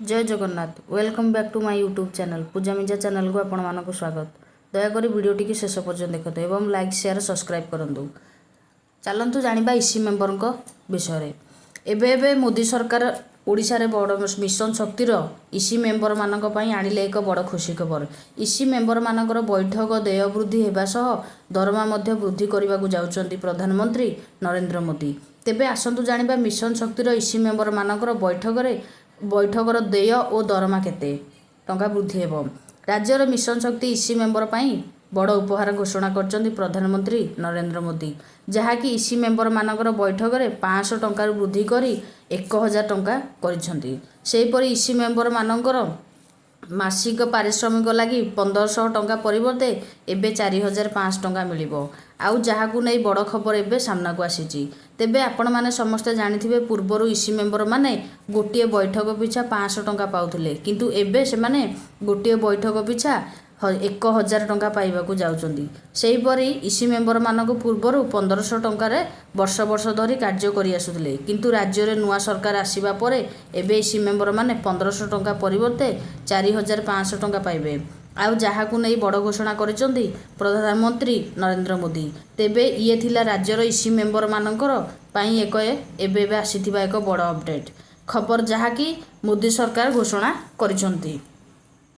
जय Jagannath welcome back to my YouTube channel Puja Minja channel को आपण मानक स्वागत। दयाकोरी वीडियोटी की शेष पर्यंत देखते एवं लाइक शेयर सब्सक्राइब करूँ। चलतु जाना इसी मेंबर विषय। एबे मोदी सरकार ओडिशा रे बड़ मिशन शक्तिर इसी मेंबर मानक पई आनिले एक बड़ खुशी खबर। इसी मेंबर मानकर बैठक देय वृद्धि हेबा सह दरमा मध्य वृद्धि करने को जाउछंती प्रधानमंत्री नरेंद्र मोदी। तेबे आसंतु जानिबा मिशन शक्तिर इसी मेंबर मानकर बैठकर देय और दरमा केते टंका वृद्धि हेबो। राज्यर मिशन शक्ति इसी मेंबर पई बड़ उपहार घोषणा करछंती प्रधानमंत्री नरेंद्र मोदी, जहाँकि इसी मेंबर मानकर बैठक में 500 टंकार वृद्धि करी 1000 टंका करिछंती। सेहीपरि इसी मेंबर मानकर मासिक पारिश्रमिक लगी 1500 टंका परिवर्ते एबे 4500 टंका मिलिबो। आउ जहाकु नै बड़ खबर एबे सामना को आसीची। तेबे आपण माने समस्ते जानिथिबे पूर्वरु इसी मेंबर माने गोटिए बैठक पिछा 500 टंका पाउथिले, किंतु एबे से माने गोटिए बैठक पिछा 1000 टंका पाइबाकू जाउचंदी। सेहीपरि इसी मेंबर मानक पूर्वरु 1500 टंकार वर्ष वर्ष धरी कार्य करि आसुथिले, किंतु राज्य रे नुआ सरकार आसीबा परे एबे इसी मेंबर माने 1500 टंका परिवर्ते 4500 टंका पाइबे। आउ जहाकु नै बड़ घोषणा करिसंती प्रधानमंत्री नरेंद्र मोदी। तेबे ये थिला राज्यर इसी मेंबर मानकर पई एबे आसीथिबा एक बड़ अपडेट खबर, जहाँकि मोदी सरकार घोषणा करिसंती।